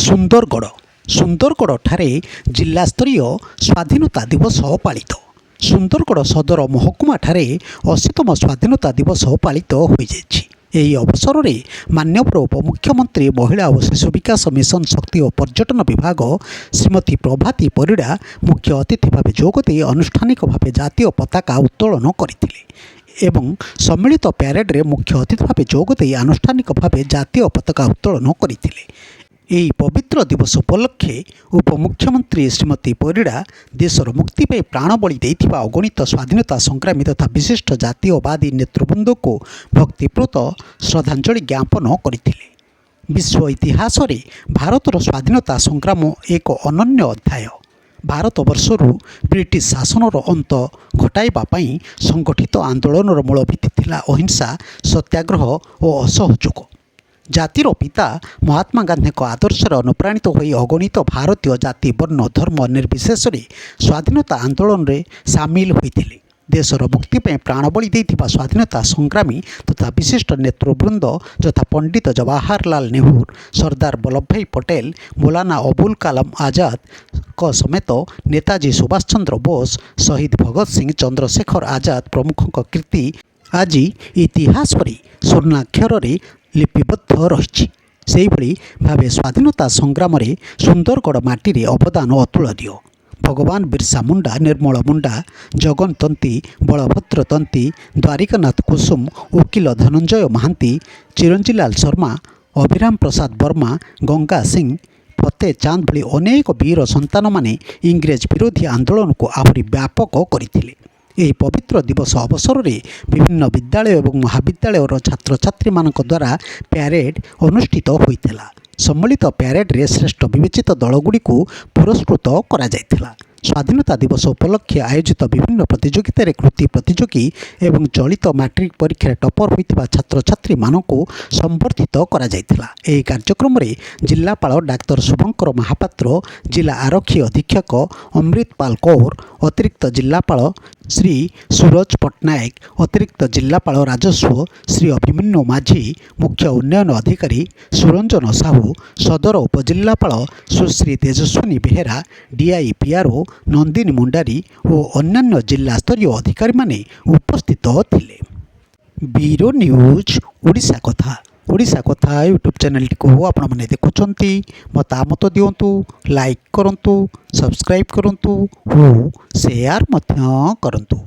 ସୁନ୍ଦରଗଡ଼ ସୁନ୍ଦରଗଡ଼ଠାରେ ଜିଲ୍ଲାସ୍ତରୀୟ ସ୍ୱାଧୀନତା ଦିବସ ପାଳିତ। ସୁନ୍ଦରଗଡ଼ ସଦର ମହକୁମାଠାରେ 80ତମ ସ୍ୱାଧୀନତା ଦିବସ ପାଳିତ ହୋଇଯାଇଛି। ଏହି ଅବସରରେ ମାନ୍ୟବର ଉପମୁଖ୍ୟମନ୍ତ୍ରୀ ମହିଳା ଓ ଶିଶୁ ବିକାଶ ମିଶନ ଶକ୍ତି ଓ ପର୍ଯ୍ୟଟନ ବିଭାଗ ଶ୍ରୀମତୀ ପ୍ରଭାତୀ ପରିଡ଼ା ମୁଖ୍ୟ ଅତିଥି ଭାବେ ଯୋଗଦେଇ ଆନୁଷ୍ଠାନିକ ଭାବେ ଜାତୀୟ ପତାକା ଉତ୍ତୋଳନ କରିଥିଲେ ଏବଂ ସମ୍ମିଳିତ ପ୍ୟାରେଡରେ ମୁଖ୍ୟ ଅତିଥି ଭାବେ ଯୋଗଦେଇ ଆନୁଷ୍ଠାନିକ ଭାବେ ଜାତୀୟ ପତାକା ଉତ୍ତୋଳନ କରିଥିଲେ। ଏହି ପବିତ୍ର ଦିବସ ଉପଲକ୍ଷେ ଉପମୁଖ୍ୟମନ୍ତ୍ରୀ ଶ୍ରୀମତୀ ପରିଡ଼ା ଦେଶର ମୁକ୍ତି ପାଇଁ ପ୍ରାଣବଳି ଦେଇଥିବା ଅଗଣିତ ସ୍ୱାଧୀନତା ସଂଗ୍ରାମୀ ତଥା ବିଶିଷ୍ଟ ଜାତୀୟବାଦୀ ନେତୃବୃନ୍ଦଙ୍କୁ ଭକ୍ତିପୂତ ଶ୍ରଦ୍ଧାଞ୍ଜଳି ଜ୍ଞାପନ କରିଥିଲେ। ବିଶ୍ୱ ଇତିହାସରେ ଭାରତର ସ୍ୱାଧୀନତା ସଂଗ୍ରାମ ଏକ ଅନନ୍ୟ ଅଧ୍ୟାୟ। ଭାରତବର୍ଷରୁ ବ୍ରିଟିଶ ଶାସନର ଅନ୍ତ ଘଟାଇବା ପାଇଁ ସଂଗଠିତ ଆନ୍ଦୋଳନର ମୂଳ ଭିତ୍ତି ଥିଲା ଅହିଂସା, ସତ୍ୟାଗ୍ରହ ଓ ଅସହଯୋଗ। ଜାତିର ପିତା ମହାତ୍ମା ଗାନ୍ଧୀଙ୍କ ଆଦର୍ଶରେ ଅନୁପ୍ରାଣିତ ହୋଇ ଅଗଣିତ ଭାରତୀୟ ଜାତି, ବର୍ଣ୍ଣ, ଧର୍ମ ନିର୍ବିଶେଷରେ ସ୍ୱାଧୀନତା ଆନ୍ଦୋଳନରେ ସାମିଲ ହୋଇଥିଲେ। ଦେଶର ମୁକ୍ତି ପାଇଁ ପ୍ରାଣବଳି ଦେଇଥିବା ସ୍ୱାଧୀନତା ସଂଗ୍ରାମୀ ତଥା ବିଶିଷ୍ଟ ନେତୃବୃନ୍ଦ ଯଥା ପଣ୍ଡିତ ଜବାହରଲାଲ ନେହେରୁ, ସର୍ଦ୍ଦାର ବଲ୍ଲଭଭାଇ ପଟେଲ, ମୌଲାନା ଅବୁଲ କାଲାମ ଆଜାଦଙ୍କ ସମେତ ନେତାଜୀ ସୁଭାଷ ଚନ୍ଦ୍ର ବୋଷ, ଶହୀଦ ଭଗତ ସିଂ, ଚନ୍ଦ୍ରଶେଖର ଆଜାଦ ପ୍ରମୁଖଙ୍କ କୀର୍ତ୍ତି ଆଜି ଇତିହାସରେ ସ୍ୱର୍ଣ୍ଣାକ୍ଷରରେ ଲିପିବଦ୍ଧ ରହିଛି। ସେହିଭଳି ଭାବେ ସ୍ୱାଧୀନତା ସଂଗ୍ରାମରେ ସୁନ୍ଦରଗଡ଼ ମାଟିରେ ଅବଦାନ ଅତୁଳନୀୟ। ଭଗବାନ ବିର୍ସା ମୁଣ୍ଡା, ନିର୍ମଳ ମୁଣ୍ଡା, ଜଗନ ତନ୍ତୀ, ବଳଭଦ୍ର ତନ୍ତୀ, ଦ୍ୱାରିକାନାଥ କୁସୁମ, ଓକିଲ ଧନଞ୍ଜୟ ମହାନ୍ତି, ଚିରଞ୍ଜୀଲାଲ ଶର୍ମା, ଅଭିରାମ ପ୍ରସାଦ ବର୍ମା, ଗଙ୍ଗା ସିଂ, ଫତେ ଚାନ୍ଦ ଭଳି ଅନେକ ବୀର ସନ୍ତାନମାନେ ଇଂରେଜ ବିରୋଧୀ ଆନ୍ଦୋଳନକୁ ଆହୁରି ବ୍ୟାପକ କରିଥିଲେ। ଏହି ପବିତ୍ର ଦିବସ ଅବସରରେ ବିଭିନ୍ନ ବିଦ୍ୟାଳୟ ଏବଂ ମହାବିଦ୍ୟାଳୟର ଛାତ୍ରଛାତ୍ରୀମାନଙ୍କ ଦ୍ୱାରା ପ୍ୟାରେଡ୍ ଅନୁଷ୍ଠିତ ହୋଇଥିଲା। ସମ୍ମିଳିତ ପ୍ୟାରେଡ୍ରେ ଶ୍ରେଷ୍ଠ ବିବେଚିତ ଦଳଗୁଡ଼ିକୁ ପୁରସ୍କୃତ କରାଯାଇଥିଲା। ସ୍ୱାଧୀନତା ଦିବସ ଉପଲକ୍ଷେ ଆୟୋଜିତ ବିଭିନ୍ନ ପ୍ରତିଯୋଗିତାରେ କୃତି ପ୍ରତିଯୋଗୀ ଏବଂ ଚଳିତ ମାଟ୍ରିକ ପରୀକ୍ଷାରେ ଟପର ହୋଇଥିବା ଛାତ୍ରଛାତ୍ରୀମାନଙ୍କୁ ସମ୍ବର୍ଦ୍ଧିତ କରାଯାଇଥିଲା। ଏହି କାର୍ଯ୍ୟକ୍ରମରେ ଜିଲ୍ଲାପାଳ ଡାକ୍ତର ଶୁଭଙ୍କର ମହାପାତ୍ର, ଜିଲ୍ଲା ଆରକ୍ଷୀ ଅଧୀକ୍ଷକ ଅମୃତପାଲ କୌର, ଅତିରିକ୍ତ ଜିଲ୍ଲାପାଳ ଶ୍ରୀ ସୁରଜ ପଟ୍ଟନାୟକ, ଅତିରିକ୍ତ ଜିଲ୍ଲାପାଳ ରାଜସ୍ୱ ଶ୍ରୀ ଅଭିମନ୍ୟୁ ମାଝୀ, ମୁଖ୍ୟ ଉନ୍ନୟନ ଅଧିକାରୀ ସୁରଞ୍ଜନ ସାହୁ, ସଦର ଉପଜିଲ୍ଲାପାଳ ସୁଶ୍ରୀ ତେଜସ୍ୱିନୀ ବେହେରା, ଡିଆଇ ପିଆର୍ଓ ନନ୍ଦିନୀ ମୁଣ୍ଡାରୀ ଓ ଅନ୍ୟାନ୍ୟ ଜିଲ୍ଲାସ୍ତରୀୟ ଅଧିକାରୀମାନେ ଉପସ୍ଥିତ ଥିଲେ। ବ୍ୟୁରୋ ନ୍ୟୁଜ୍ ଓଡ଼ିଶା କଥା ୟୁଟ୍ୟୁବ୍ ଚ୍ୟାନେଲଟିକୁ ଆପଣମାନେ ଦେଖୁଛନ୍ତି। ମତାମତ ଦିଅନ୍ତୁ, ଲାଇକ୍ କରନ୍ତୁ, ସବସ୍କ୍ରାଇବ୍ କରନ୍ତୁ ଓ ସେୟାର ମଧ୍ୟ କରନ୍ତୁ।